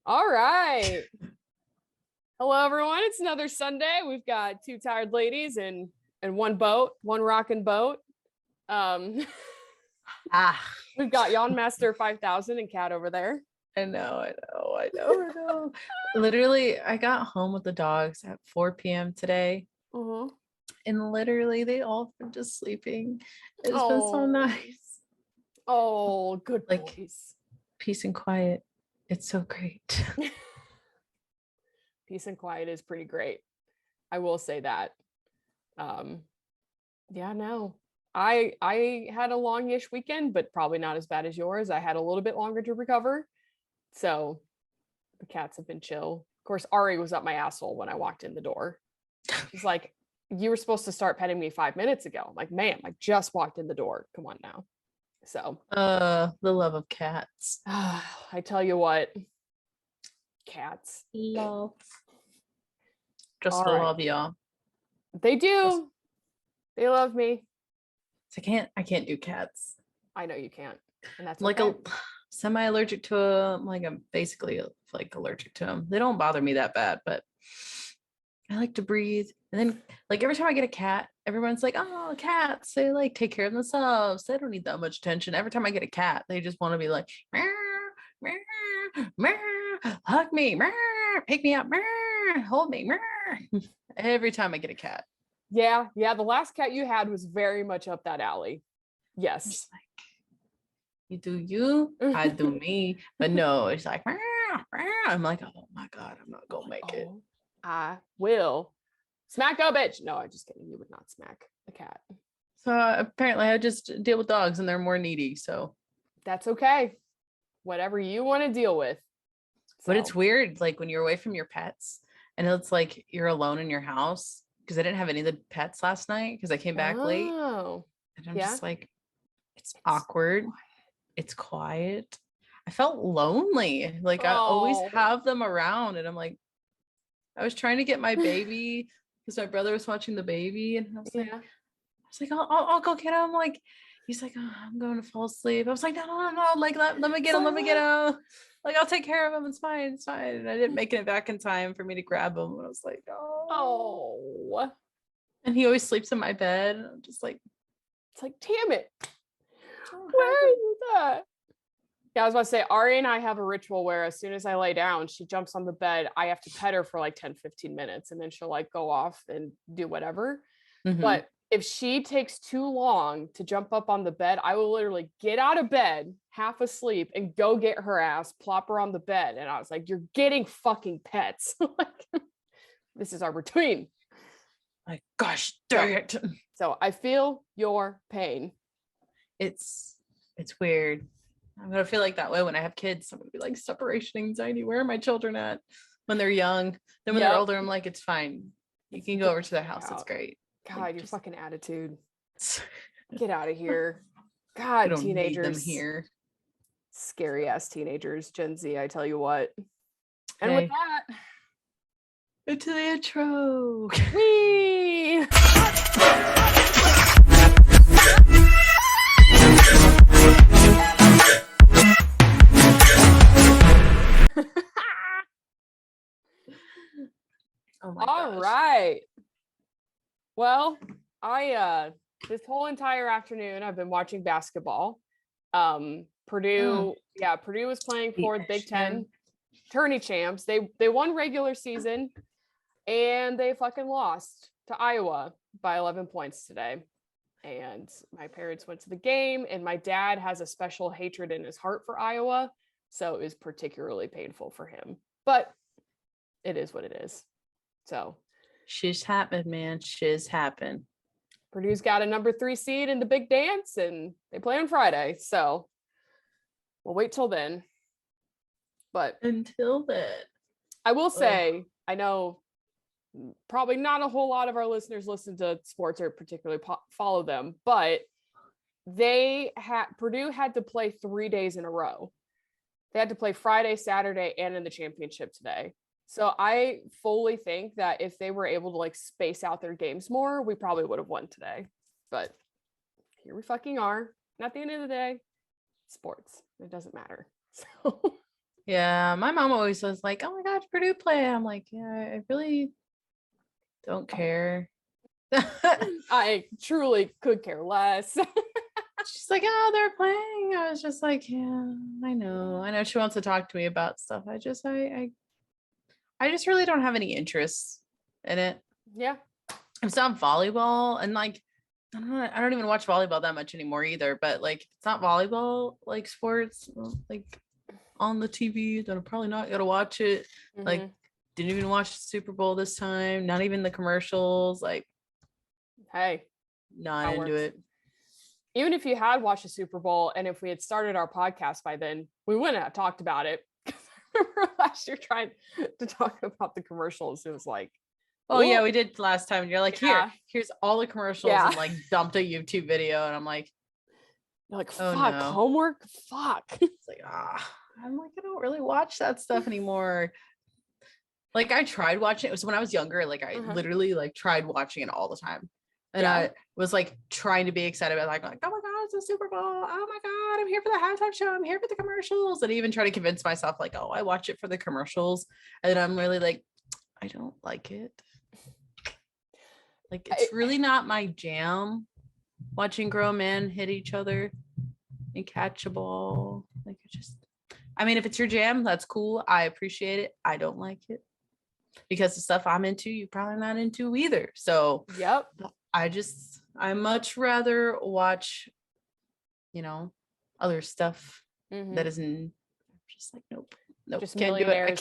All right. Hello, everyone. It's another Sunday. We've got two tired ladies and one boat, one rocking boat. We've got Yawn Master 5000 and Kat over there. I know. Literally, I got home with the dogs at 4 p.m. today. And literally, they all been just sleeping. It's been so nice. Oh, good like boys. Peace and quiet. It's so great. Peace and quiet is pretty great. I will say that. Yeah, no. I had a longish weekend, but probably not as bad as yours. I had a little bit longer to recover. So the cats have been chill. Of course, Ari was up my asshole when I walked in the door. She's like, you were supposed to start petting me 5 minutes ago. I'm like, ma'am, I just walked in the door. Come on now. So the love of cats. I tell you what, cats. Love. Just to love y'all. They do. They love me. I can't do cats. I know you can't. And that's like okay. a semi-allergic to them. Like I'm basically like allergic to them. They don't bother me that bad, but I like to breathe. And then like every time I get a cat, everyone's like, oh, cats, they like take care of themselves. They don't need that much attention. Every time I get a cat, they just want to be like, meow, meow, meow, hug me, meow, pick me up, meow, hold me, meow. Every time I get a cat. Yeah. The last cat you had was very much up that alley. Yes. Just like, you do you, I do me. But no, it's like, meow, meow. I'm like, oh my God, I'm not gonna make it. I will smack a bitch. No, I'm just kidding. You would not smack a cat. So apparently I just deal with dogs and they're more needy. So that's okay. Whatever you want to deal with. But it's weird, like when you're away from your pets and it's like you're alone in your house, because I didn't have any of the pets last night because I came back late. And I'm just like, it's awkward. Quiet. It's quiet. I felt lonely. Like I always have them around and I'm like, I was trying to get my baby because my brother was watching the baby and I was like, I'll go get him. Like, he's like, oh, I'm going to fall asleep. I was like, no. Like, let me get him. Like, I'll take care of him. It's fine. And I didn't make it back in time for me to grab him. And I was like, oh. And he always sleeps in my bed. And I'm just like, it's like, damn it. Where is that? Yeah, I was about to say, Ari and I have a ritual where as soon as I lay down, she jumps on the bed. I have to pet her for like 10-15 minutes and then she'll like go off and do whatever. But if she takes too long to jump up on the bed, I will literally get out of bed, half asleep, and go get her ass, plop her on the bed. And I was like, you're getting fucking pets. Like, this is our routine. Like, gosh dang it. So I feel your pain. It's weird. I'm gonna feel like that way when I have kids. I'm gonna be like, separation anxiety. Where are my children at when they're young? Then when they're older, I'm like, it's fine. You can go over to their house. It's great. God, like, your fucking attitude. Get out of here. God, don't teenagers. Need them here. Scary ass teenagers, Gen Z, I tell you what. And with that, into the intro. Whee! Oh my All gosh. right. Well, I this whole entire afternoon I've been watching basketball. Purdue was playing for the Big Ten tourney champs. They won regular season and they fucking lost to Iowa by 11 points today. And my parents went to the game and my dad has a special hatred in his heart for Iowa. So it was particularly painful for him. But it is what it is. So shiz happened, man. Shiz happened. Purdue's got a number 3 seed in the big dance and they play on Friday. So we'll wait till then. But until then, I will say, I know probably not a whole lot of our listeners listen to sports or particularly follow them, but Purdue had to play 3 days in a row. They had to play Friday, Saturday, and in the championship today. So I fully think that if they were able to like space out their games more, we probably would have won today. But here we fucking are. And at the end of the day, sports. It doesn't matter. So Yeah, my mom always was like, "Oh my God, Purdue play." I'm like, "Yeah, I really don't care." I truly could care less. She's like, "Oh, they're playing." I was just like, "Yeah, I know. I know she wants to talk to me about stuff. I just really don't have any interest in it." Yeah. It's not volleyball, and like I don't even watch volleyball that much anymore either. But like, if it's not volleyball, like sports, like on the TV, then I'm probably not gonna watch it. Like, didn't even watch the Super Bowl this time. Not even the commercials. Like, Hey, not into it. Even if you had watched the Super Bowl and if we had started our podcast by then, we wouldn't have talked about it. I remember last year trying to talk about the commercials. It was like, oh yeah, we did last time. And you're like, here's all the commercials, and like dumped a YouTube video, and I'm like, you're like, fuck, oh, no. Homework, fuck. It's like, I'm like, I don't really watch that stuff anymore. Like, I tried watching it. It was when I was younger. Like, I literally like tried watching it all the time. And I was like trying to be excited about like, oh my God, it's a Super Bowl. Oh my God, I'm here for the halftime show. I'm here for the commercials. And even try to convince myself like, oh, I watch it for the commercials. And I'm really like, I don't like it. Like, it's really not my jam watching grown men hit each other and catch a ball. Like, it just, I mean, if it's your jam, that's cool. I appreciate it. I don't like it because the stuff I'm into, you're probably not into either. So I much rather watch, you know, other stuff that isn't just like, nope, just can't do it. I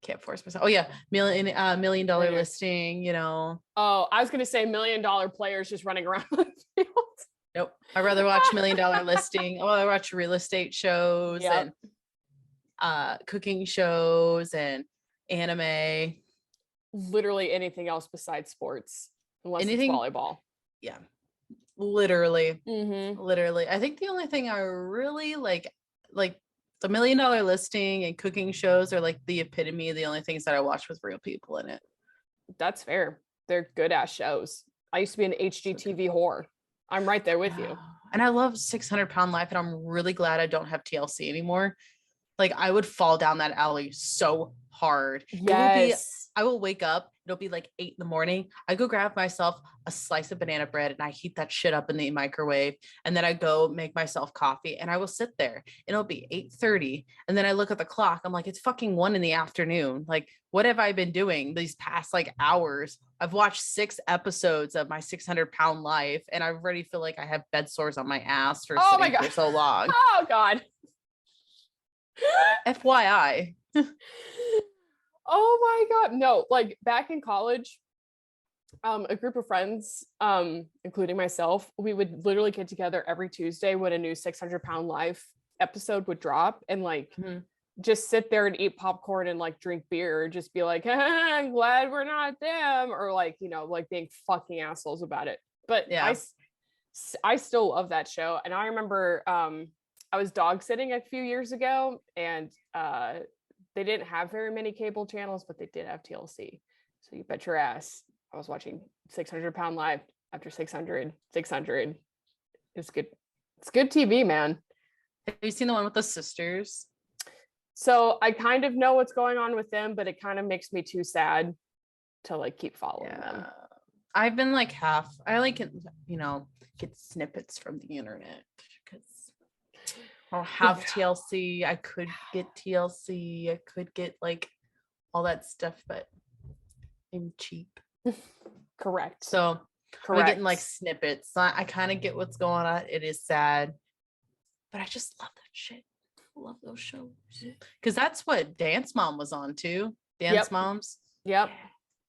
can't force myself. Oh yeah, $1 million listing, you know. Oh, I was gonna say $1 million players just running around the field. Nope. I'd rather watch $1 million listing. I watch real estate shows and cooking shows and anime. Literally anything else besides sports, unless it's volleyball. Yeah, literally. Literally. I think the only thing I really like the $1 million listing and cooking shows are like the epitome of the only things that I watch with real people in it. That's fair. They're good ass shows. I used to be an HGTV whore. I'm right there with you. And I love 600-Pound Life, and I'm really glad I don't have TLC anymore. Like, I would fall down that alley so hard. Yes. I will wake up. It'll be like 8 a.m. I go grab myself a slice of banana bread and I heat that shit up in the microwave. And then I go make myself coffee and I will sit there and it'll be 8:30. And then I look at the clock. I'm like, it's fucking 1 p.m. Like, what have I been doing these past like hours? I've watched 6 episodes of my 600-Pound Life and I already feel like I have bed sores on my ass for sitting for so long. Oh God. FYI. Oh my God. No, like back in college, a group of friends, including myself, we would literally get together every Tuesday when a new 600-Pound Life episode would drop and like just sit there and eat popcorn and like drink beer, or just be like, I'm glad we're not them, or like, you know, like being fucking assholes about it. But I still love that show. And I remember I was dog sitting a few years ago and they didn't have very many cable channels, but they did have TLC. So you bet your ass I was watching 600-Pound Life after 600. It's good. It's good TV, man. Have you seen the one with the sisters? So I kind of know what's going on with them, but it kind of makes me too sad to like keep following them. I've been like I like, you know, get snippets from the internet because I don't have TLC. I could get TLC. I could get like all that stuff, but I'm cheap. Correct. So I'm getting like snippets. So I kind of get what's going on. It is sad, but I just love that shit. I love those shows because that's what Dance Mom was on too. Dance Moms. Yep.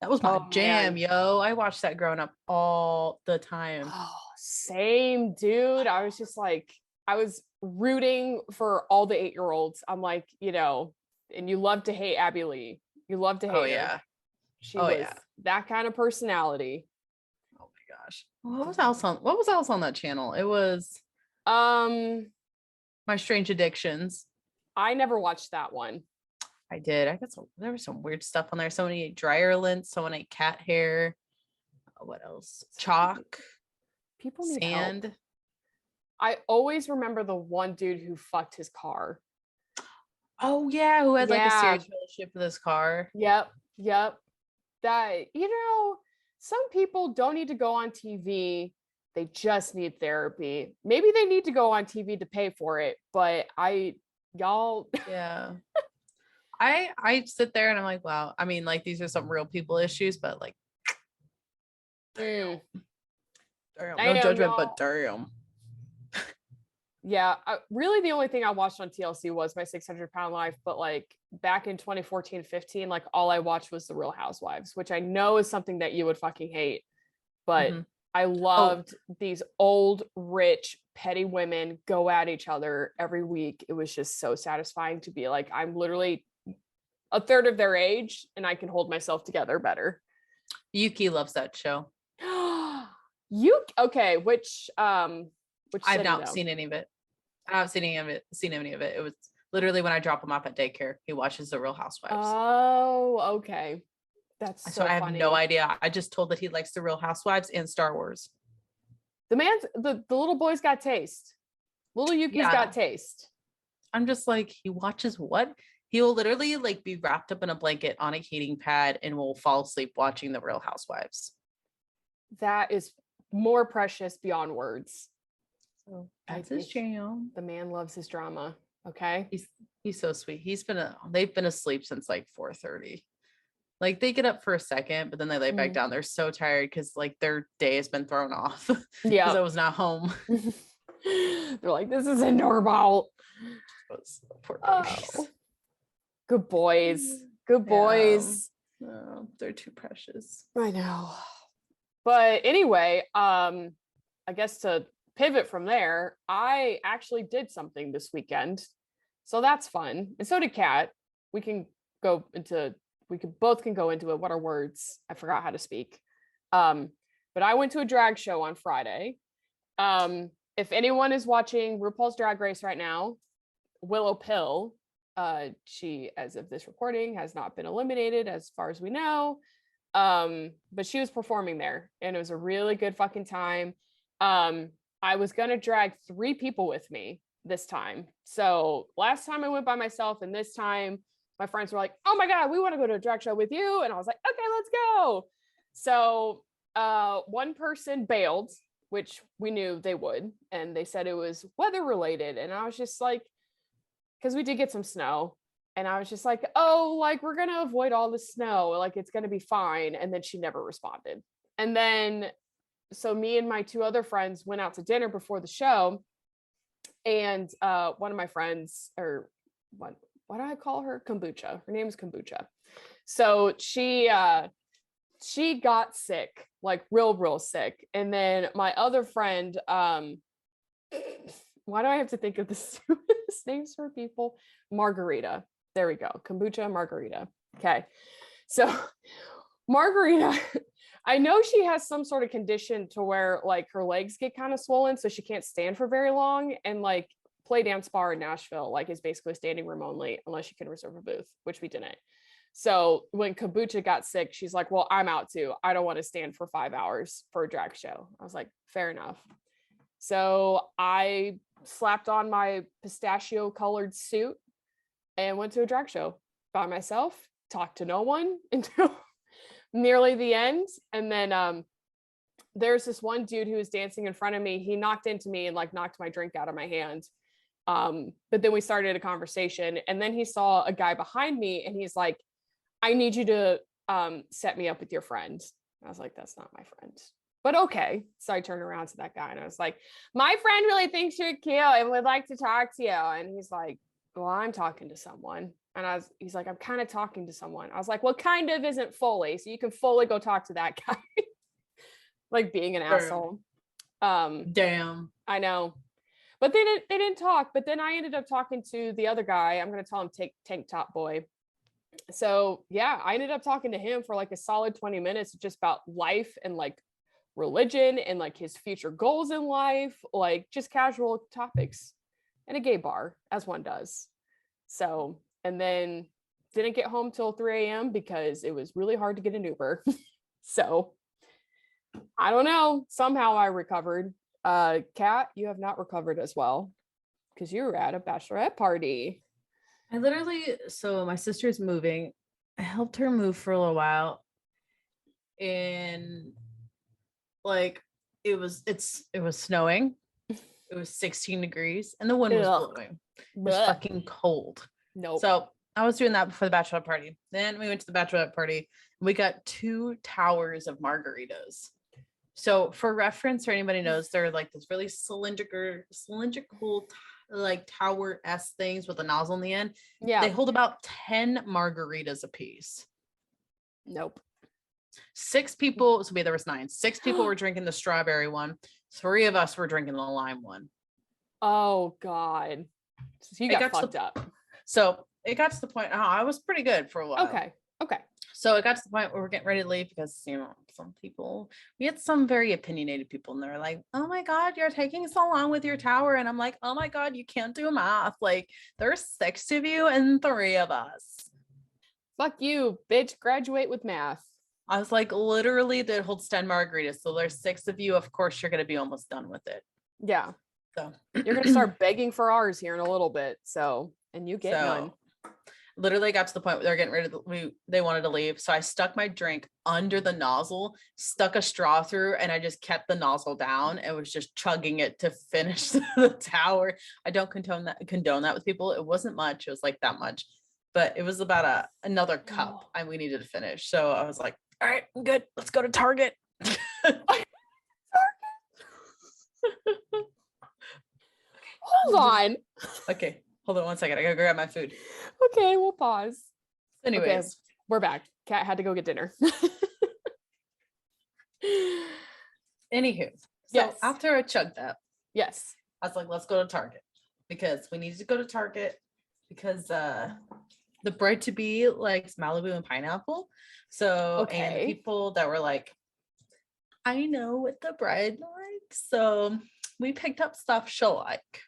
That was my jam, yo. I watched that growing up all the time. Oh, same, dude. I was just like, I was rooting for all the 8-year-olds. I'm like, you know, and you love to hate Abby Lee. You love to hate her. She was that kind of personality. Oh my gosh. What was else on that channel? It was My Strange Addictions. I never watched that one. I did. There was some weird stuff on there. Someone ate dryer lint, someone ate cat hair. What else? Chalk. People need sand. Help. I always remember the one dude who fucked his car. Oh yeah, who had like a Yeah. serious relationship with his car. Yep. That, some people don't need to go on TV. They just need therapy. Maybe they need to go on TV to pay for it, but y'all. Yeah. I sit there and I'm like, wow. I mean, like these are some real people issues, but like, damn. No judgment, but damn. Yeah, really the only thing I watched on TLC was My 600-Pound Life, but like back in 2014-15, like all I watched was The Real Housewives, which I know is something that you would fucking hate, but I loved these old, rich, petty women go at each other every week. It was just so satisfying to be like, I'm literally a third of their age and I can hold myself together better. Yuki loves that show. Okay, which I've not seen any of it. I haven't seen any of it. It was literally when I drop him off at daycare, he watches The Real Housewives. Oh, okay. That's so I have funny. no idea. I just told that he likes The Real Housewives and Star Wars. The little boy's got taste. Little Yuki's got taste. I'm just like, he watches what? He will literally like be wrapped up in a blanket on a heating pad and will fall asleep watching The Real Housewives. That is more precious beyond words. So that's his jam. The man loves his drama. Okay. He's so sweet. They've been asleep since like 4:30. Like they get up for a second, but then they lay back down. They're so tired because like their day has been thrown off. Yeah. Because I was not home. They're like, this isn't normal. Poor babies. Oh. Good boys. Good boys. No, they're too precious. I know. But anyway, I guess to pivot from there, I actually did something this weekend. So that's fun. And so did Kat. We both can go into it. What are words? I forgot how to speak. But I went to a drag show on Friday. If anyone is watching RuPaul's Drag Race right now, Willow Pill, she, as of this recording, has not been eliminated as far as we know. But she was performing there and it was a really good fucking time. I was gonna drag 3 people with me this time. So last time I went by myself, and this time my friends were like, oh my God, we want to go to a drag show with you. And I was like, okay, let's go. So one person bailed, which we knew they would, and they said it was weather related. And I was just like, because we did get some snow, and I was just like, oh, like we're gonna avoid all the snow, like it's gonna be fine. And then she never responded. And then so me and my 2 other friends went out to dinner before the show, and one of my friends, or what do I call her? Kombucha. Her name is Kombucha. So she got sick, like real sick. And then my other friend, why do I have to think of this names for people? Margarita. There we go. Kombucha, Margarita. Okay. So Margarita, I know she has some sort of condition to where like her legs get kind of swollen, so she can't stand for very long. And like Play Dance Bar in Nashville, like is basically standing room only unless you can reserve a booth, which we didn't. So when Kombucha got sick, she's like, well, I'm out too. I don't want to stand for 5 hours for a drag show. I was like, fair enough. So I slapped on my pistachio colored suit and went to a drag show by myself, talked to no one until nearly the end. And then there's this one dude who was dancing in front of me. He knocked into me and like knocked my drink out of my hand. But then we started a conversation, and then he saw a guy behind me and he's like, I need you to set me up with your friend. I was like, that's not my friend, but okay. So I turned around to that guy and I was like, my friend really thinks you're cute and would like to talk to you. And he's like, well, I'm talking to someone. And he's like, I'm kind of talking to someone. I was like, well, kind of isn't fully. So you can fully go talk to that guy. Like being an asshole. Damn. I know. But they didn't talk. But then I ended up talking to the other guy. I'm going to tell him Tank Top Boy. So yeah, I ended up talking to him for like a solid 20 minutes, just about life and like religion and like his future goals in life, like just casual topics in a gay bar, as one does. So, and then didn't get home till 3 a.m. because it was really hard to get an Uber. So I don't know. Somehow I recovered. Kat, you have not recovered as well because you were at a bachelorette party. So my sister's moving. I helped her move for a little while. And like it was snowing. It was 16 degrees and the wind was blowing. It was fucking cold. Nope. So I was doing that before the bachelorette party. Then we went to the bachelorette party and we got 2 towers of margaritas. So for reference, or anybody knows, they're like this really cylindrical like tower-esque things with a nozzle in the end. Yeah. They hold about 10 margaritas a piece. Nope. 6 people, so there was 9. 6 people were drinking the strawberry one. 3 of us were drinking the lime one. Oh God. So you got fucked up. So it got to the point, I was pretty good for a while. Okay. So it got to the point where we're getting ready to leave because, some people, we had some very opinionated people and they're like, oh my God, you're taking so long with your tower. And I'm like, oh my God, you can't do math. Like there's 6 of you and 3 of us. Fuck you, bitch. Graduate with math. I was like, literally that holds 10 margaritas. So there's 6 of you. Of course, you're going to be almost done with it. Yeah. So you're going to start begging for ours here in a little bit. So, and you get none. Literally got to the point where they're getting rid of they wanted to leave. So I stuck my drink under the nozzle, stuck a straw through, and I just kept the nozzle down and was just chugging it to finish the tower. I don't condone that with people. It wasn't much. It was like that much, but it was about another cup and we needed to finish. So I was like, all right, I'm good. Let's go to Target. Hold on. Okay. Hold on one second. I gotta grab my food. Okay, we'll pause. Anyways, okay, we're back. Kat had to go get dinner. Anywho, so after I chugged that, yes, I was like, let's go to Target because we needed to go to Target because the bride to be likes Malibu and pineapple. So and the people that were like, I know what the bride likes, so we picked up stuff she'll like.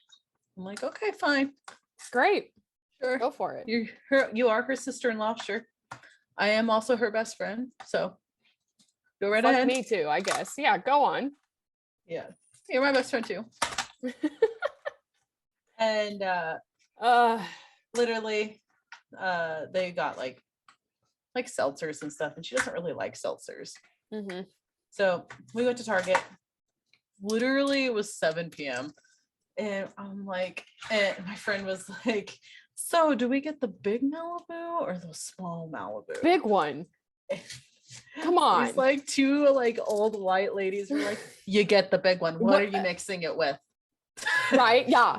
I'm like, okay, fine. Great. Sure. Go for it. You are her sister-in-law, sure. I am also her best friend, so go right ahead. Me too, I guess. Yeah, go on. Yeah. You're my best friend too. And literally they got like seltzers and stuff, and she doesn't really like seltzers. Mm-hmm. So we went to Target. Literally it was 7 p.m. And I'm like, and my friend was like, so do we get the big Malibu or the small Malibu? Big one. Come on. It's like 2 like old white ladies were like, you get the big one. What are you mixing it with? Right. Yeah.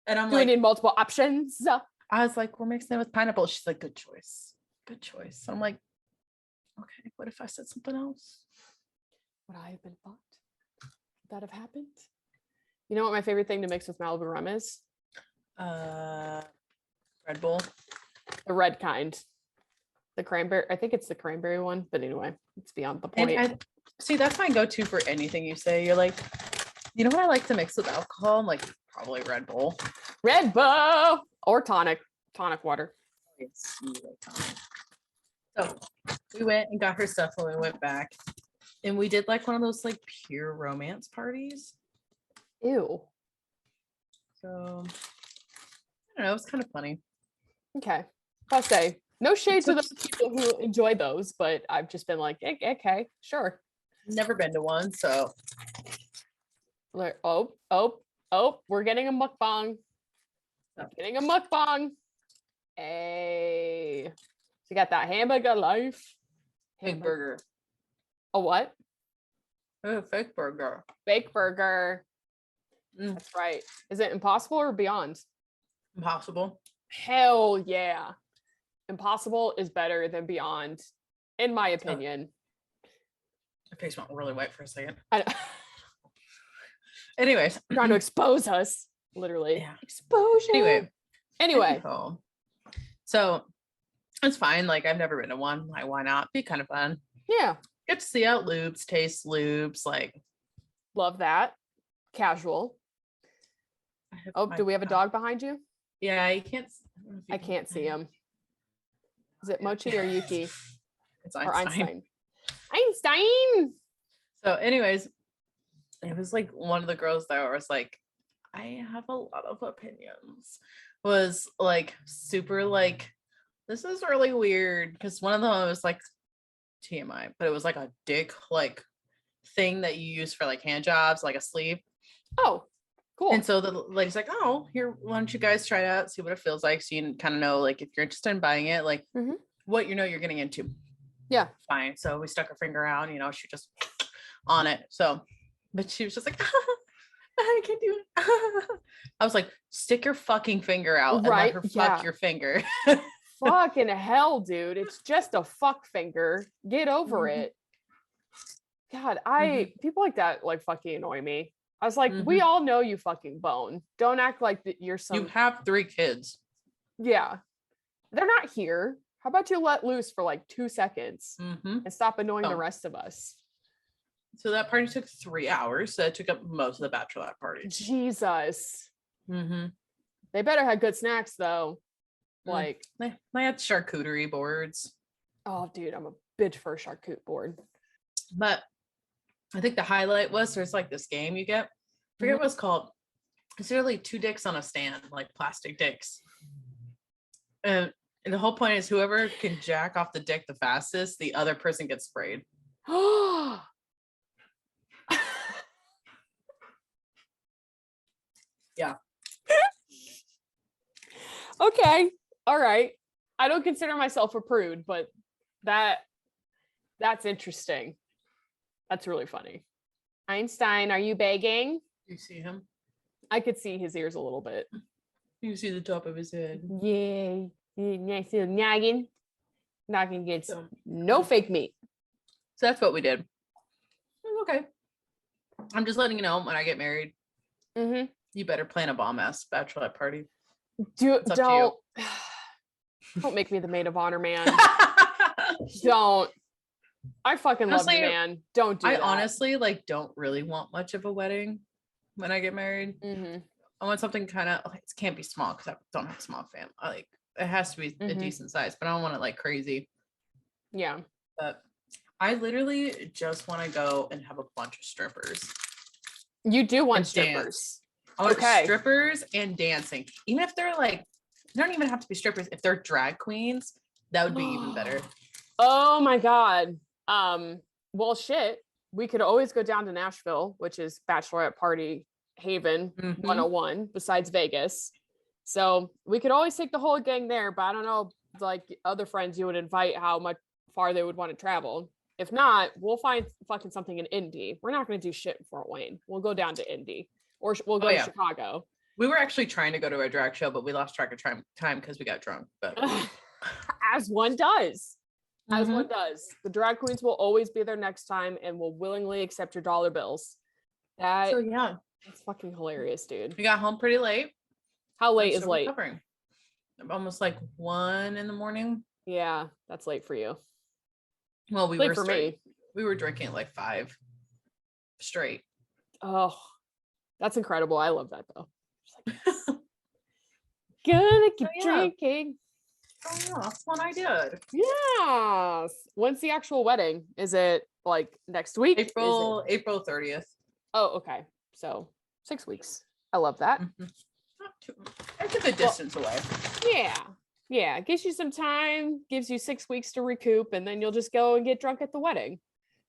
And I'm like, we need multiple options. I was like, we're mixing it with pineapple. She's like, good choice. Good choice. I'm like, okay, what if I said something else? Would I have been fucked? Would that have happened? You know what my favorite thing to mix with Malibu rum is? Red Bull. The red kind. The cranberry. I think it's the cranberry one, but anyway, it's beyond the point. See, that's my go-to for anything you say. You're like, you know what I like to mix with alcohol? I'm like, probably Red Bull. Red Bull or tonic water. So we went and got her stuff when we went back. And we did like one of those like pure romance parties. Ew. So I don't know, it was kind of funny. Okay. I'll say no shade to those people who enjoy those, but I've just been like, okay, sure. Never been to one, so like, oh, we're getting a mukbang. Getting a mukbang. Hey. So you got that hamburger life. Big burger. A what? A fake burger. Fake burger. That's right. Is it Impossible or Beyond? Impossible. Hell yeah. Impossible is better than Beyond, in my opinion. My face went really white for a second. Anyways, trying to expose us, literally. Yeah. Exposure. Anyway. So it's fine. Like I've never been to one. Like why not? Be kind of fun. Yeah. Get to see out loops, taste loops. Like love that. Casual. Do we have a dog behind you? Yeah, you can't. I can't see him. Is it Mochi or Yuki? It's Einstein. Einstein. So, anyways, it was like one of the girls that was like, I have a lot of opinions. was like super like, this is really weird because one of them was like TMI, but it was like a dick like thing that you use for like hand jobs, like a sleeve. Oh, cool. And so the lady's like, oh, here, why don't you guys try it out, see what it feels like, so you kind of know like if you're interested in buying it, like what you know you're getting into. Yeah. Fine. So we stuck her finger out, you know, she just on it. So, but she was just like, I can't do it. I was like, stick your fucking finger out and let her fuck your finger. Fucking hell, dude. It's just a fuck finger. Get over it. God, people like that like fucking annoy me. I was like, we all know you fucking bone. Don't act like that you're some. You have 3 kids. Yeah. They're not here. How about you let loose for like 2 seconds and stop annoying the rest of us? So that party took 3 hours. So it took up most of the bachelorette party. Jesus. They better have good snacks though. Like they had charcuterie boards. Oh, dude, I'm a bitch for a charcuterie board. But I think the highlight was there's like this game you get. I forget what it's called. It's literally 2 dicks on a stand, like plastic dicks. And the whole point is whoever can jack off the dick the fastest, the other person gets sprayed. Yeah. Okay. All right. I don't consider myself a prude, but that's interesting. That's really funny. Einstein, are you begging? You see him? I could see his ears a little bit. You see the top of his head. Yay. Nice little nagging. Noggin gets no fake meat. So that's what we did. Okay. I'm just letting you know when I get married. You better plan a bomb ass bachelorette party. Don't make me the maid of honor, man. Don't. I fucking love you, man. Don't do that. I honestly like don't really want much of a wedding when I get married. I want something kind of it can't be small because I don't have a small family. Like it has to be a decent size, but I don't want it like crazy. Yeah. But I literally just want to go and have a bunch of strippers. You do want strippers. Dance. I want strippers and dancing. Even if they're like, they don't even have to be strippers. If they're drag queens, that would be even better. Oh my God. Well, shit. We could always go down to Nashville, which is bachelorette party haven 101 besides Vegas. So we could always take the whole gang there, but I don't know, like other friends you would invite, how much far they would want to travel. If not, we'll find fucking something in Indy. We're not going to do shit in Fort Wayne. We'll go down to Indy or we'll go to Chicago. We were actually trying to go to a drag show, but we lost track of time because we got drunk. But as one does. As one does. The drag queens will always be there next time and will willingly accept your dollar bills. It's fucking hilarious, dude. We got home pretty late. How late is late? Recovering. Almost like 1 a.m. Yeah, that's late for you. Well, we were for me. We were drinking at like 5 straight. Oh, that's incredible. I love that though. Gonna keep drinking. Oh yeah, that's what I did. Yes. When's the actual wedding? Is it like next week? April 30th. Oh, okay. So 6 weeks. I love that. It's a good distance away. Yeah. It gives you some time, gives you 6 weeks to recoup, and then you'll just go and get drunk at the wedding.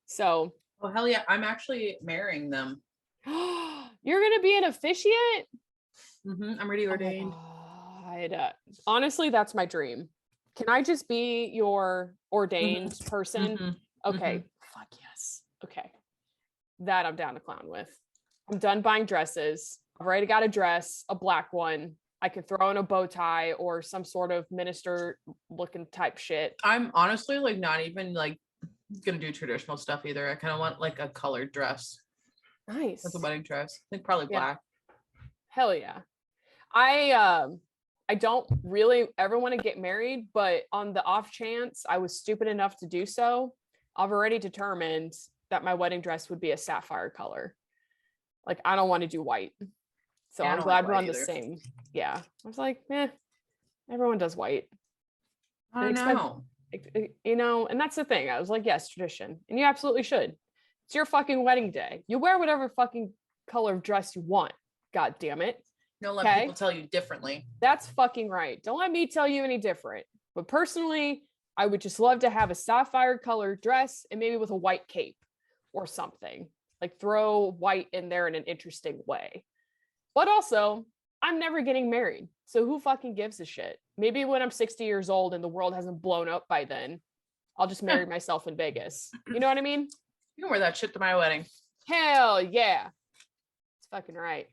So oh hell yeah. I'm actually marrying them. You're gonna be an officiant? I'm already ordained. Honestly, that's my dream. Can I just be your ordained person? Okay. Fuck yes. Okay. That I'm down to clown with. I'm done buying dresses. I've already got a dress, a black one. I could throw in a bow tie or some sort of minister looking type shit. I'm honestly like not even like gonna do traditional stuff either. I kind of want like a colored dress. Nice. Like a wedding dress. I think probably black. Hell yeah. I don't really ever want to get married, but on the off chance I was stupid enough to do so, I've already determined that my wedding dress would be a sapphire color. Like I don't want to do white. So I'm glad we're on the same. Yeah. I was like, everyone does white. I know. You know, and that's the thing. I was like, yes, tradition. And you absolutely should. It's your fucking wedding day. You wear whatever fucking color of dress you want. God damn it. Don't let people tell you differently. That's fucking right. Don't let me tell you any different. But personally, I would just love to have a sapphire colored dress and maybe with a white cape or something. Like throw white in there in an interesting way. But also, I'm never getting married. So who fucking gives a shit? Maybe when I'm 60 years old and the world hasn't blown up by then, I'll just marry myself in Vegas. You know what I mean? You can wear that shit to my wedding. Hell yeah. It's fucking right.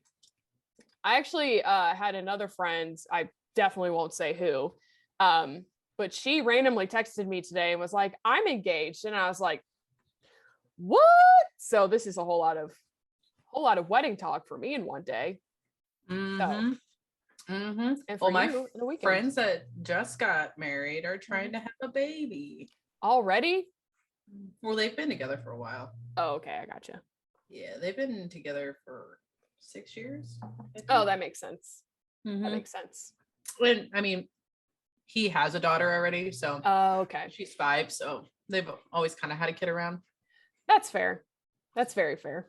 I actually had another friend, I definitely won't say who, but she randomly texted me today and was like, I'm engaged. And I was like, what? So this is a whole lot of wedding talk for me in one day. Mm-hmm. So, and for my friends that just got married are trying to have a baby. Already? Well, they've been together for a while. Oh, okay. I gotcha. Yeah, they've been together for 6 years. Oh, that makes sense. That makes sense. And I mean, he has a daughter already, so okay. She's 5, so they've always kind of had a kid around. That's fair. That's very fair.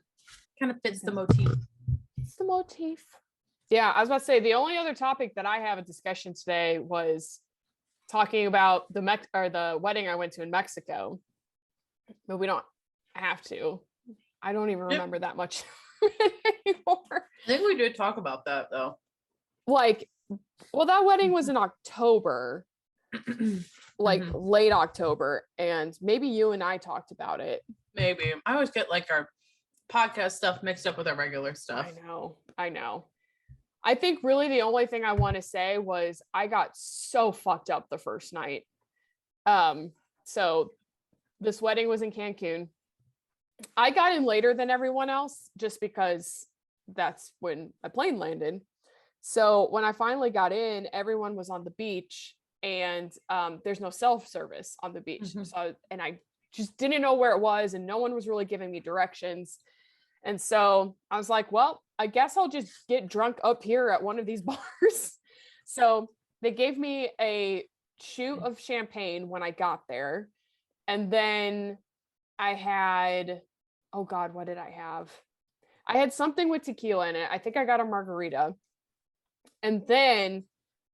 Kind of fits the motif. It's the motif. Yeah, I was about to say the only other topic that I have a discussion today was talking about the wedding I went to in Mexico, but we don't have to. I don't even remember that much anymore. I think we did talk about that though. Like, well, that wedding was in October, like late October, and maybe you and I talked about it. Maybe. I always get like our podcast stuff mixed up with our regular stuff. I know. I think really the only thing I want to say was I got so fucked up the first night. So this wedding was in Cancun. I got in later than everyone else just because that's when my plane landed. So when I finally got in, everyone was on the beach and there's no self-service on the beach. So, and I just didn't know where it was and no one was really giving me directions. And so I was like, well, I guess I'll just get drunk up here at one of these bars. So they gave me a shoot of champagne when I got there. And then I had, oh God, what did I have? I had something with tequila in it. I think I got a margarita. And then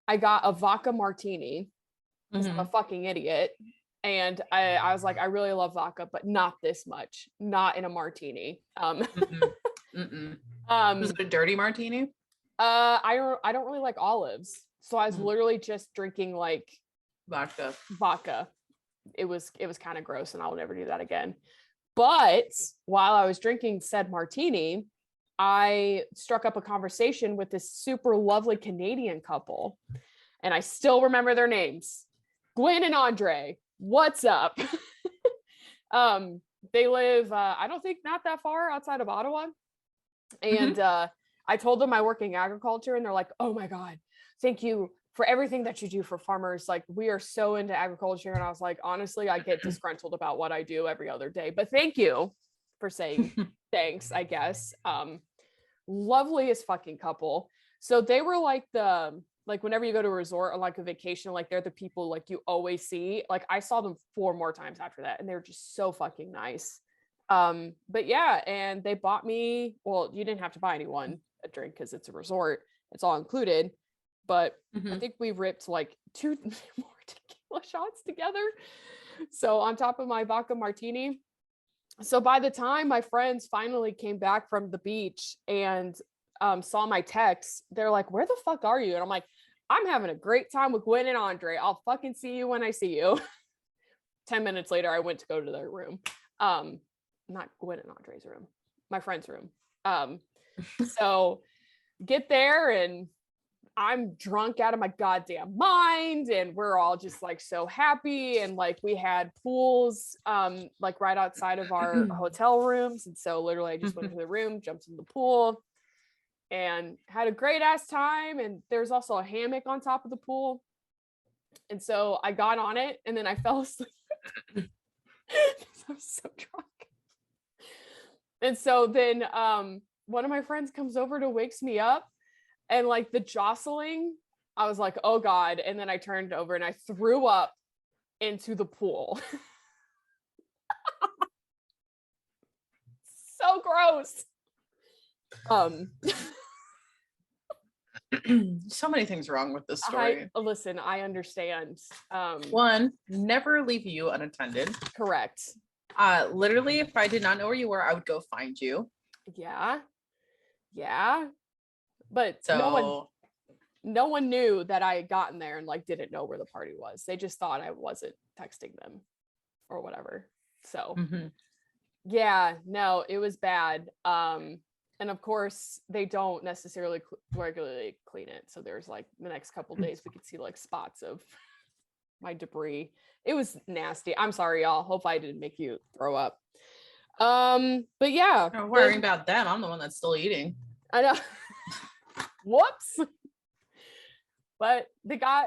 I got a vodka martini because I'm a fucking idiot. And I was like, I really love vodka, but not this much, not in a martini. Was it a dirty martini? I don't really like olives. So I was literally just drinking like vodka. It was kind of gross and I'll never do that again. But while I was drinking said martini, I struck up a conversation with this super lovely Canadian couple. And I still remember their names. Gwen and Andre. What's up? They live, I don't think not that far outside of Ottawa. And I told them I work in agriculture and they're like, oh my God, thank you for everything that you do for farmers. Like we are so into agriculture. And I was like, honestly, I get disgruntled about what I do every other day, but thank you for saying thanks, I guess. Loveliest fucking couple. So they were like like whenever you go to a resort or like a vacation, like they're the people like you always see. Like I saw them 4 more times after that and they were just so fucking nice. But yeah, and they bought me, well, you didn't have to buy anyone a drink because it's a resort, it's all included, but I think we ripped like 2 more tequila shots together. So on top of my vodka martini. So by the time my friends finally came back from the beach and saw my text, they're like, where the fuck are you? And I'm like, I'm having a great time with Gwen and Andre. I'll fucking see you when I see you. 10 minutes later, I went to go to their room. Not Gwen and Andre's room, my friend's room. So get there and I'm drunk out of my goddamn mind and we're all just like so happy. And like we had pools like right outside of our hotel rooms. And so literally I just went to the room, jumped in the pool and had a great ass time. And there's also a hammock on top of the pool. And so I got on it and then I fell asleep. I was so drunk. And so then one of my friends comes over to wakes me up and like the jostling, I was like, oh God. And then I turned over and I threw up into the pool. So gross. So many things wrong with this story. Listen, I understand. One, never leave you unattended. Correct. Literally, if I did not know where you were, I would go find you. Yeah. But so no one knew that I had gotten there and like didn't know where the party was. They just thought I wasn't texting them or whatever. So yeah, no, it was bad. And of course they don't necessarily regularly clean it. So there's like the next couple days we could see like spots of my debris. It was nasty. I'm sorry, y'all. Hope I didn't make you throw up. But yeah. Don't worry about them. I'm the one that's still eating. I know. Whoops. But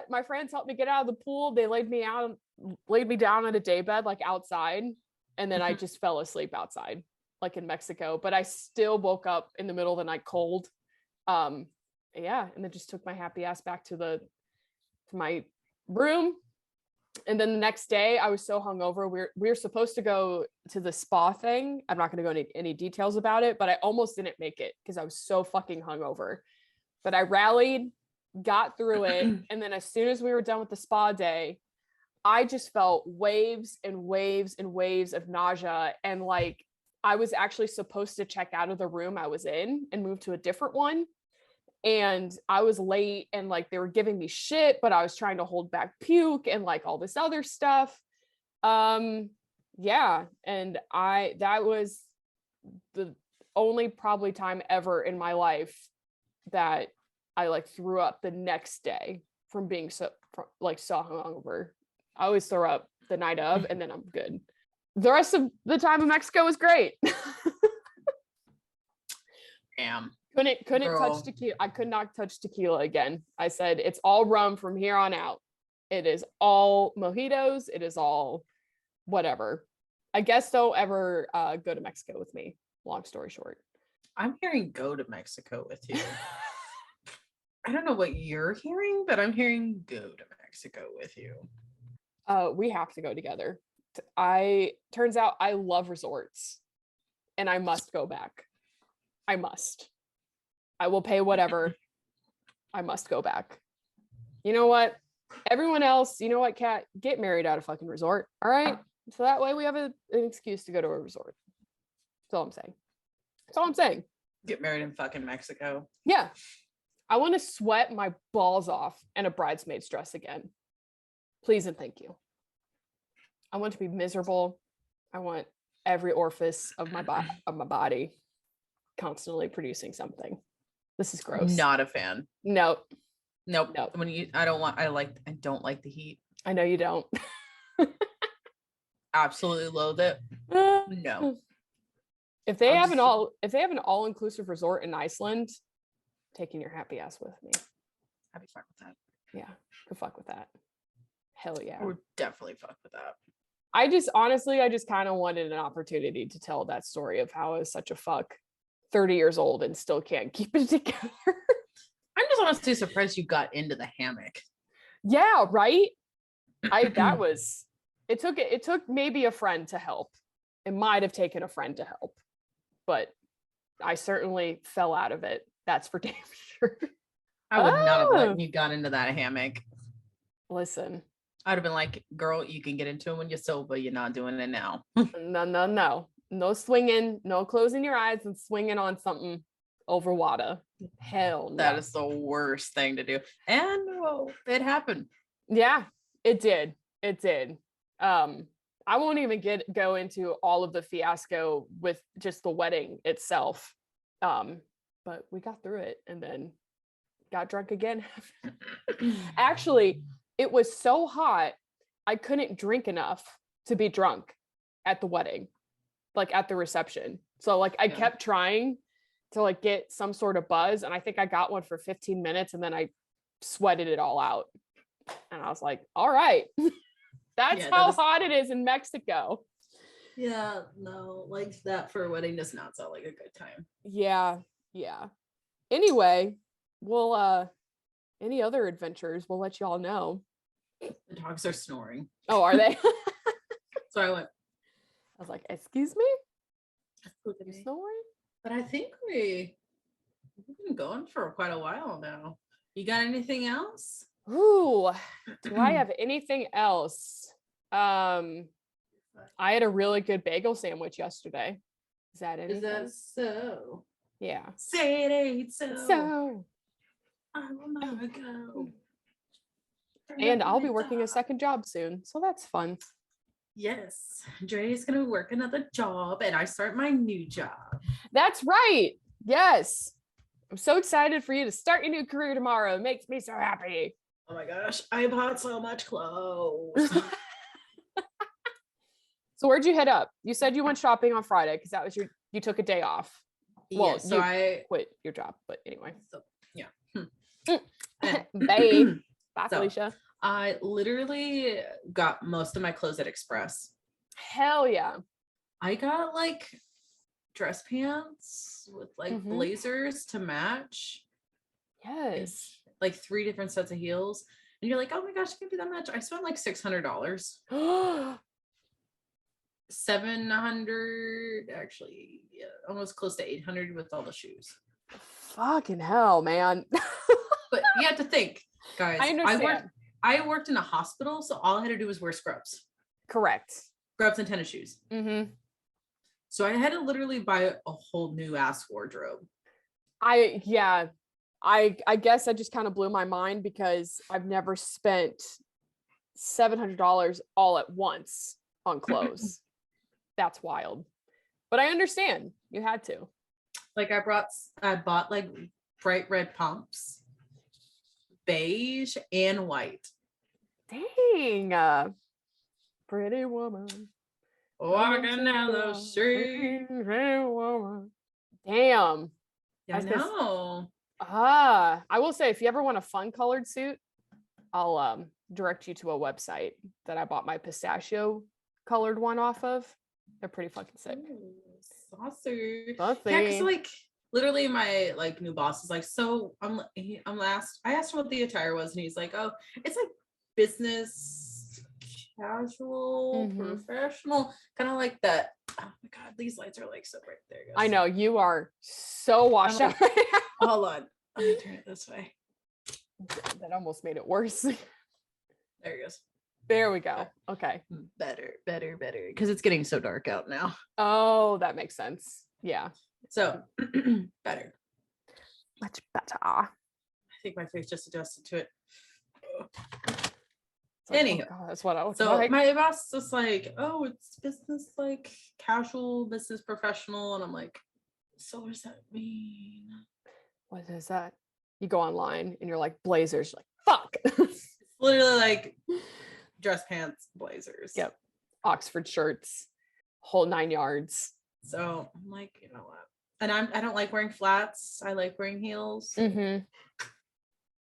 my friends helped me get out of the pool. They laid me down at a daybed, like outside. And then I just fell asleep outside, like in Mexico. But I still woke up in the middle of the night cold. Yeah. And then just took my happy ass back to my room. And then the next day I was so hungover. We were supposed to go to the spa thing. I'm not going to go into any details about it, but I almost didn't make it because I was so fucking hungover. But I rallied, got through it. And then as soon as we were done with the spa day, I just felt waves and waves and waves of nausea. And like, I was actually supposed to check out of the room I was in and move to a different one. And I was late and like, they were giving me shit, but I was trying to hold back puke and like all this other stuff. Yeah. And that was the only probably time ever in my life that I like threw up the next day from being so hungover. I always throw up the night of, and then I'm good. The rest of the time in Mexico was great. Damn. Couldn't touch tequila. I could not touch tequila again. I said, it's all rum from here on out. It is all mojitos. It is all whatever. I guess don't ever go to Mexico with me. Long story short. I'm hearing go to Mexico with you. I don't know what you're hearing, but I'm hearing go to Mexico with you. We have to go together. Turns out I love resorts and I must go back. I must. I will pay whatever. I must go back. You know what? Everyone else, you know what, Kat? Get married at a fucking resort. All right. So that way we have an excuse to go to a resort. That's all I'm saying. That's all I'm saying. Get married in fucking Mexico. Yeah. I want to sweat my balls off in a bridesmaid's dress again. Please and thank you. I want to be miserable. I want every orifice of my body constantly producing something. This is gross. Not a fan. Nope. I don't like the heat. I know you don't. Absolutely loathe it. No. If they have an all-inclusive resort in Iceland, taking your happy ass with me. I'd be fine with that. Yeah, could fuck with that. Hell yeah. I would definitely fuck with that. I just kind of wanted an opportunity to tell that story of how I was such a fuck 30 years old and still can't keep it together. I'm just honestly surprised you got into the hammock. Yeah, right? It took maybe a friend to help. It might have taken a friend to help, but I certainly fell out of it. That's for damn sure. I would not have let you got into that hammock. Listen. I'd have been like, girl, you can get into it when you're sober. You're not doing it now. No. No swinging, no closing your eyes and swinging on something over water. Hell no. That is the worst thing to do. And well, it happened. Yeah, it did. I won't even go into all of the fiasco with just the wedding itself. But we got through it and then got drunk again. Actually, it was so hot, I couldn't drink enough to be drunk at the wedding, like at the reception. So like I kept trying to like get some sort of buzz, and I think I got one for 15 minutes and then I sweated it all out. And I was like, all right, that's how hot it is in Mexico. Yeah, no, like that for a wedding does not sound like a good time. Yeah. Anyway, we'll any other adventures, we'll let y'all know. The dogs are snoring. Oh, are they? So I was like, excuse me? Okay. Snoring? But I think we've been going for quite a while now. You got anything else? Ooh, do I have anything else? I had a really good bagel sandwich yesterday. Is that anything? Is that so? Yeah. Say it ain't so. So I will never go. And I'll be working a second job soon, so that's fun. Yes, Dre's gonna work another job, and I start my new job. That's right. Yes, I'm so excited for you to start your new career tomorrow. It makes me so happy. Oh my gosh, I bought so much clothes. So where'd you head up? You said you went shopping on Friday because that was you took a day off. Well, yeah, so I quit your job, but anyway. So, yeah. Bye. Bye, So, Felicia. I literally got most of my clothes at Express. Hell yeah. I got like dress pants with like blazers to match. Yes. Like 3 different sets of heels. And you're like, oh my gosh, it can't be that much. I spent like $600. 700, actually, yeah, almost close to 800 with all the shoes. Fucking hell, man. But you have to think, guys. I understand. I worked in a hospital, so all I had to do was wear scrubs. Correct. Scrubs and tennis shoes. Mm-hmm. So I had to literally buy a whole new ass wardrobe. I guess I just kind of blew my mind because I've never spent $700 all at once on clothes. That's wild. But I understand. You had to. Like I bought like bright red pumps, beige and white. Dang. Pretty woman. Walking down the street. Damn. I know. I will say if you ever want a fun colored suit, I'll direct you to a website that I bought my pistachio colored one off of. They're pretty fucking sick. Saucy. Yeah, because like literally my like new boss is like, so I asked him what the attire was, and he's like, oh, it's like business casual, professional, kind of like that. Oh my god, these lights are like so bright. There you go. I know you are so washed out right now. Hold on, let me turn it this way. That almost made it worse. There it goes. There we go. Okay. Better. Because it's getting so dark out now. Oh, that makes sense. Yeah. So better. Much better. I think my face just adjusted to it. Like, Anywho, oh God, that's what I was so like. my boss is like, oh, it's business, like casual, business professional. And I'm like, so what does that mean? What is that? You go online and you're like, blazers. You're like, fuck. It's literally like dress pants, blazers. Yep. Oxford shirts, whole 9 yards. So I'm like, you know what? And I don't like wearing flats. I like wearing heels.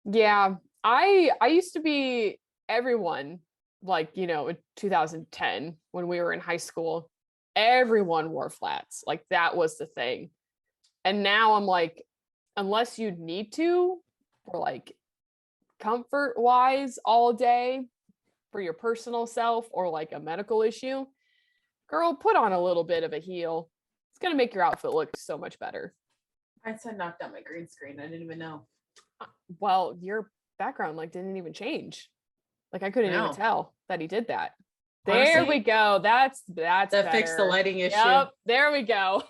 Yeah. I used to be everyone, like, you know, in 2010 when we were in high school, everyone wore flats. Like that was the thing. And now I'm like, unless you need to, for like comfort wise all day for your personal self or like a medical issue, girl, put on a little bit of a heel. It's going to make your outfit look so much better. I said knocked out my green screen. I didn't even know. Well, your background like didn't even change. Like I couldn't even tell that he did that. There Honestly, we go. That's that better. Fixed the lighting issue. Yep, there we go.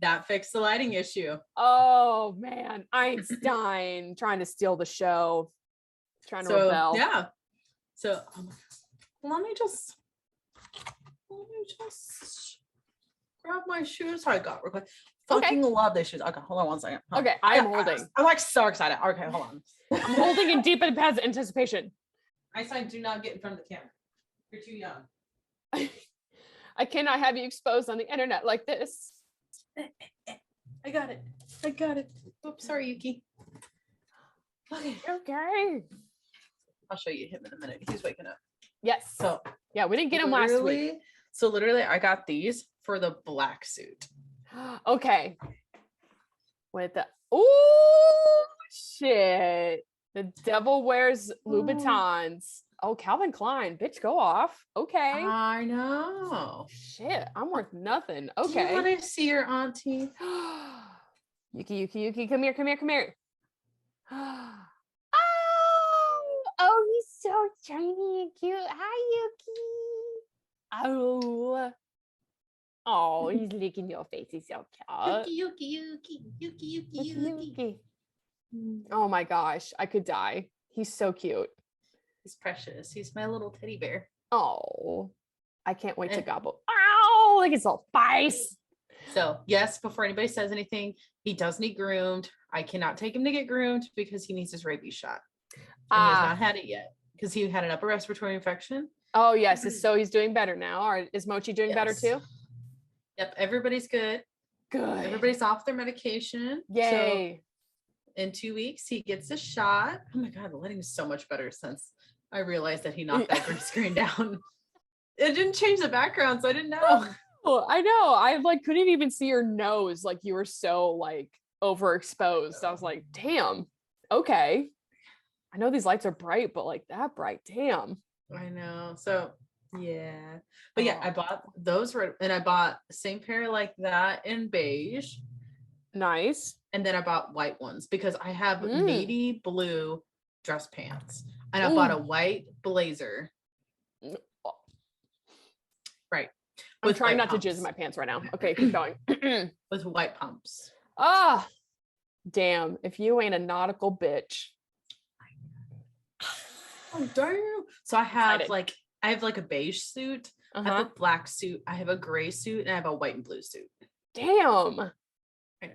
That fixed the lighting issue. Oh man, Einstein trying to steal the show, trying to rebel. Yeah. So let me just grab my shoes. I got real quick. Fucking love these shoes. Okay, hold on one second. Okay, I'm holding. I'm like so excited. Okay, hold on. I'm holding in deep anticipation. Einstein, do not get in front of the camera. You're too young. I cannot have you exposed on the internet like this. I got it. Oops, sorry, Yuki. Okay. I'll show you him in a minute. He's waking up. Yes. So yeah, we didn't get him last week. So literally, I got these for the black suit. Okay. With the shit. The devil wears Louboutins. Oh, Calvin Klein. Bitch, go off. Okay. I know. Shit, I'm worth nothing. Okay. Do you want to see your auntie? Yuki, come here. Oh, he's so tiny and cute. Hi, Yuki. Oh, he's licking your face. He's so cute. Yuki. Oh my gosh, I could die. He's so cute. He's precious. He's my little teddy bear. Oh, I can't wait to gobble. Ow, look at his little face. So yes, before anybody says anything, he does need groomed. I cannot take him to get groomed because he needs his rabies shot. And he has not had it yet because he had an upper respiratory infection. Oh yes, so he's doing better now. Or is Mochi doing better too? Yep, everybody's good. Good. Everybody's off their medication. Yay. So in 2 weeks, he gets a shot. Oh my God, the lighting is so much better since I realized that he knocked that green screen down. It didn't change the background, so I didn't know. Oh, I know. I like couldn't even see your nose. Like you were so like overexposed. I was like, damn. Okay. I know these lights are bright, but like that bright, damn. I know. So yeah. But yeah, I bought those and I bought the same pair like that in beige. Nice. And then I bought white ones because I have navy blue dress pants. And I bought a white blazer. Right. I'm trying not to jizz in my pants right now. Okay, keep going. With white pumps. Ah, damn. If you ain't a nautical bitch. Oh, damn. So I have like a beige suit. I have a black suit. I have a gray suit. And I have a white and blue suit. Damn. I know.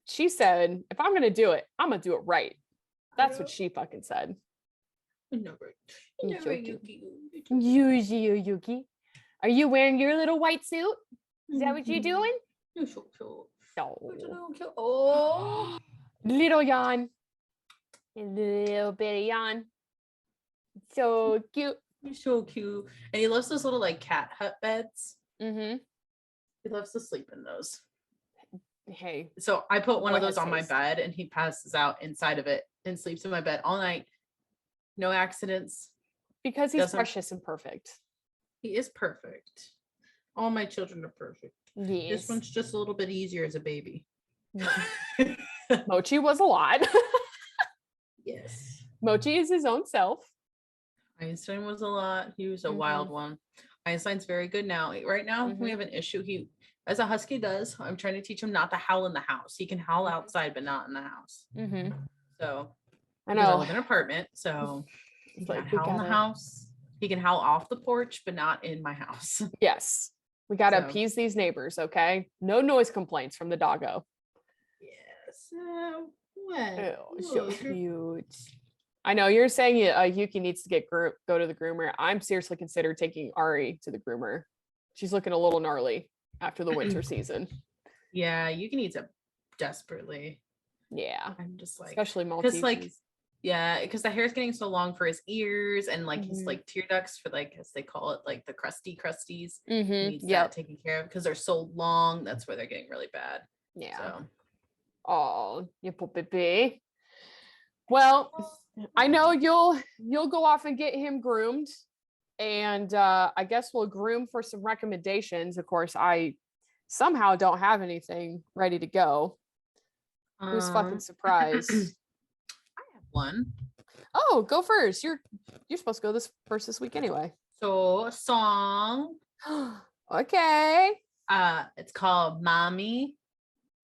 She said, if I'm going to do it, I'm going to do it right. That's what she fucking said. No, right. Yuki. Are you wearing your little white suit? Is that what you're doing? Oh. Little Jan. A little bit of Jan. So cute. He's so cute. And he loves those little like cat hut beds. Mm-hmm. He loves to sleep in those. Hey. So I put one of those on my bed and he passes out inside of it and sleeps in my bed all night. No accidents. Because he's precious and perfect. He is perfect. All my children are perfect. Yes. This one's just a little bit easier as a baby. Mochi was a lot. Yes. Mochi is his own self. Einstein was a lot. He was a wild one. Einstein's very good now. Right now, we have an issue. He, as a husky does, I'm trying to teach him not to howl in the house. He can howl outside, but not in the house. So I know. I live in an apartment, so he can howl in the house. He can howl off the porch, but not in my house. Yes. We got to appease these neighbors, okay? No noise complaints from the doggo. Yes. What? Oh, so cute. I know you're saying Yuki needs to go to the groomer. I'm seriously considering taking Ari to the groomer. She's looking a little gnarly after the winter season. Yeah, Yuki needs it desperately. Yeah. I'm just like, especially Maltese. Like, yeah, because the hair is getting so long for his ears and like his like tear ducts for like, as they call it, like the crusties. Needs that taken care of because they're so long. That's where they're getting really bad. Yeah. So. Oh, you poor baby. Well, I know you'll go off and get him groomed, and I guess we'll groom for some recommendations. Of course, I somehow don't have anything ready to go. Who's fucking surprised? One. Oh, go first. You're supposed to go this week anyway. So a song. Okay. It's called Mommy.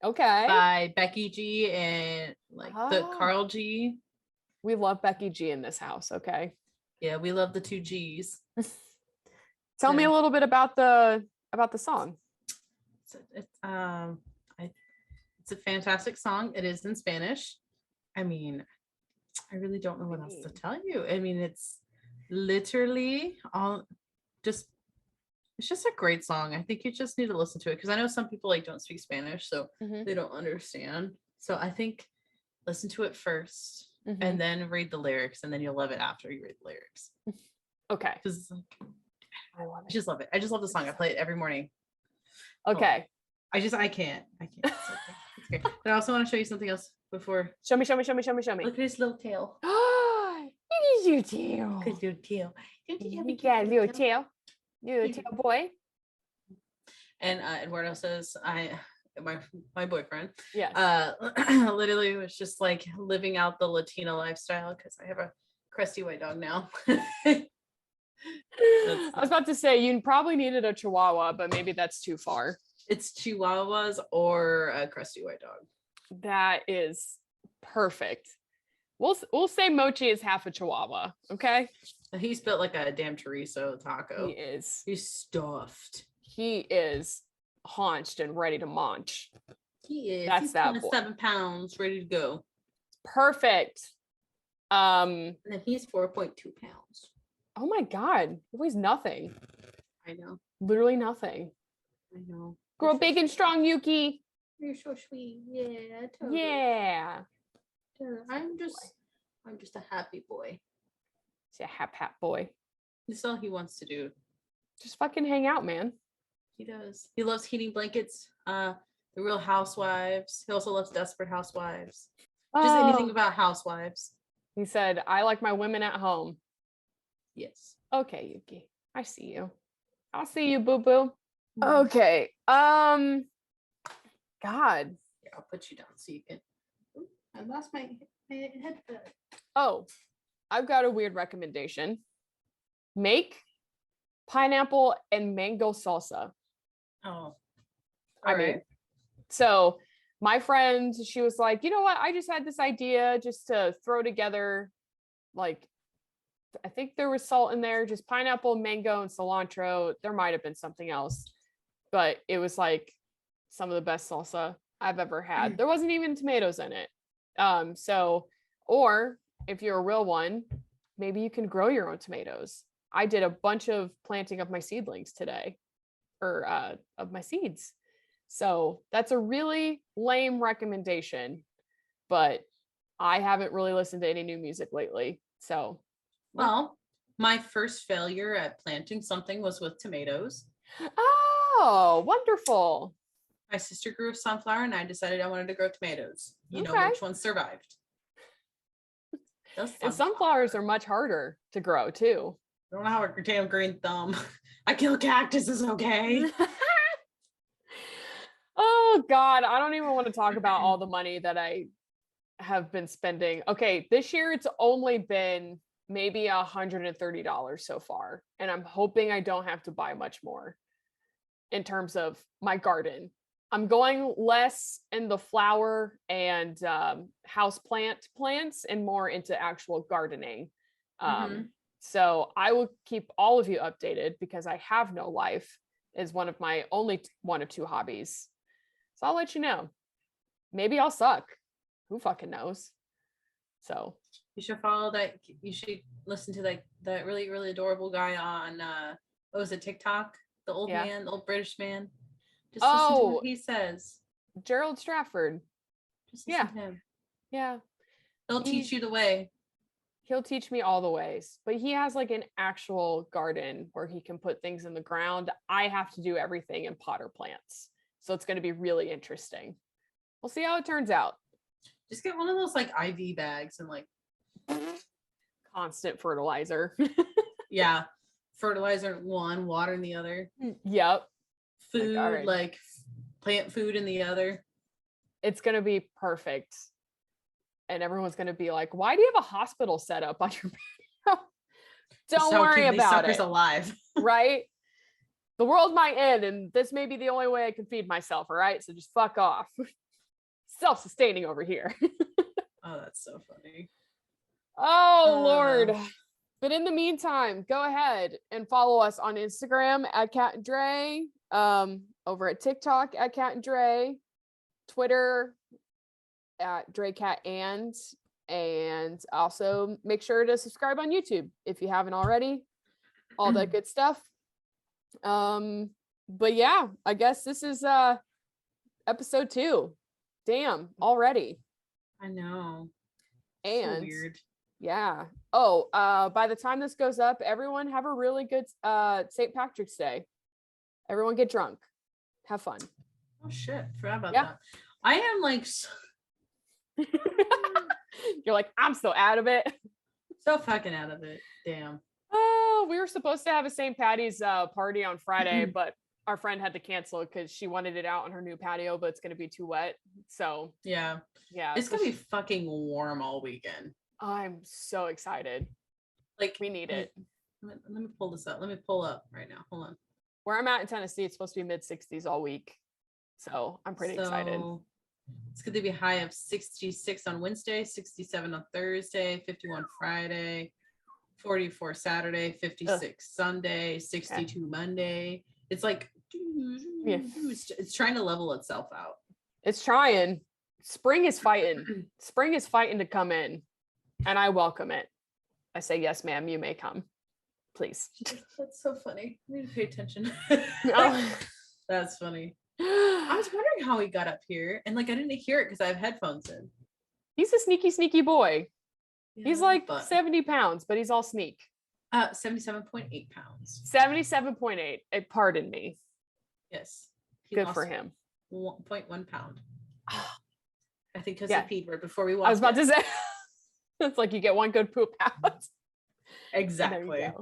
Okay. By Becky G and like the Carl G. We love Becky G in this house. Okay. Yeah, we love the two G's. Tell me a little bit about the song. It's a fantastic song. It is in Spanish. I mean, I really don't know what else to tell you. I mean, it's literally it's just a great song. I think you just need to listen to it because I know some people like don't speak Spanish, so they don't understand. So I think listen to it first and then read the lyrics, and then you'll love it after you read the lyrics. Okay. Because I just love it. I just love the song. I play it every morning. Okay. I can't. It's great. But I also want to show you something else before. Show me. Look at his little tail. Oh, it is your tail. Look at your tail. You got a little tail. You're a tail boy. And Eduardo says, my boyfriend, Yes. literally was just like living out the Latina lifestyle because I have a crusty white dog now. I was about to say you probably needed a Chihuahua, but maybe that's too far. It's Chihuahuas or a crusty white dog. That is perfect. We'll say Mochi is half a Chihuahua, okay? He's built like a damn chorizo taco. He is. He's stuffed. He is haunched and ready to munch. He is. That's he's that boy. 7 pounds, ready to go. Perfect. And then he's 4.2 pounds. Oh my God. He weighs nothing. I know. Literally nothing. I know. Grow big and strong, Yuki. You're so sweet. Yeah. Totally. Yeah. I'm just a happy boy. He's a hap boy. That's all he wants to do. Just fucking hang out, man. He does. He loves heating blankets. The Real Housewives. He also loves Desperate Housewives. Just anything about housewives. He said, I like my women at home. Yes. Okay, Yuki. I see you. I'll see you, boo-boo. Okay. God. Here, I'll put you down so you can. Ooh, I lost my headphone. Oh, I've got a weird recommendation. Make pineapple and mango salsa. Oh. I mean, so my friend, she was like, you know what? I just had this idea just to throw together, like, I think there was salt in there, just pineapple, mango, and cilantro. There might have been something else, but it was like some of the best salsa I've ever had. There wasn't even tomatoes in it. Or if you're a real one, maybe you can grow your own tomatoes. I did a bunch of planting of my seedlings today, or of my seeds. So that's a really lame recommendation, but I haven't really listened to any new music lately. So, well, my first failure at planting something was with tomatoes. Oh, wonderful. My sister grew a sunflower and I decided I wanted to grow tomatoes. You know which one survived. And sunflowers are much harder to grow too. I don't have a damn green thumb. I kill cactuses, okay? Oh God, I don't even want to talk about all the money that I have been spending. Okay, this year it's only been maybe $130 so far. And I'm hoping I don't have to buy much more in terms of my garden. I'm going less in the flower and house plants and more into actual gardening. So I will keep all of you updated because I have no life is one of my only one of two hobbies. So I'll let you know. Maybe I'll suck. Who fucking knows? So you should follow that. You should listen to that really, really adorable guy on what was it, TikTok? The old man, the old British man. Just listen to what he says. Gerald Stratford. Just listen to him. Yeah. He'll teach you the way. He'll teach me all the ways. But he has like an actual garden where he can put things in the ground. I have to do everything in potter plants. So it's going to be really interesting. We'll see how it turns out. Just get one of those like IV bags and like constant fertilizer. Yeah. Fertilizer in one, water in the other. Yep. Food, like plant food in the other. It's going to be perfect. And everyone's going to be like, why do you have a hospital set up on your patio? Don't worry about it. Alive. Right? The world might end and this may be the only way I can feed myself. All right. So just fuck off. Self-sustaining over here. Oh, that's so funny. Oh, Lord. But in the meantime, go ahead and follow us on Instagram at Kat&Dre, over at TikTok at Kat&Dre, Twitter at DreCat and also make sure to subscribe on YouTube if you haven't already. All that good stuff. But yeah, I guess this is episode 2. Damn, already. I know. And so weird. Yeah. Oh, by the time this goes up, everyone have a really good St. Patrick's Day. Everyone get drunk. Have fun. Oh shit. Forgot about that. I am like You're like, I'm so out of it. So fucking out of it. Damn. Oh, we were supposed to have a St. Patty's party on Friday, but our friend had to cancel it because she wanted it out on her new patio, but it's going to be too wet. So yeah, it's going to be fucking warm all weekend. I'm so excited. Like we need it. Let me pull this up. Let me pull up right now. Hold on. Where I'm at in Tennessee, it's supposed to be mid-60s all week. So I'm pretty excited. It's going to be a high of 66 on Wednesday, 67 on Thursday, 51 Friday, 44 Saturday, 56 Sunday, 62 Monday. It's like, it's trying to level itself out. It's trying. Spring is fighting. Spring is fighting to come in, and I welcome it. I say, yes, ma'am, you may come. Please. That's so funny. I need to pay attention. Oh. That's funny. I was wondering how he got up here, and like I didn't hear it because I have headphones in. He's a sneaky boy. Yeah, he's like 70 pounds, but he's all sneak. 77.8 pounds. 77.8. Pardon me. Yes. Good for him. 1.1 pound. I think because he peed right before we walked. I was about to say, it's like you get one good poop out. Exactly.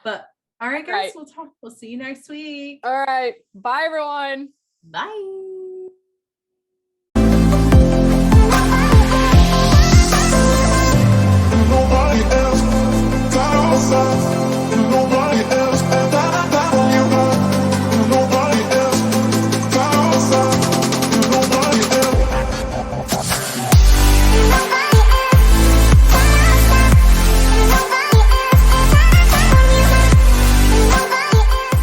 But all right, guys, we'll see you next week. All right. Bye, everyone. Bye.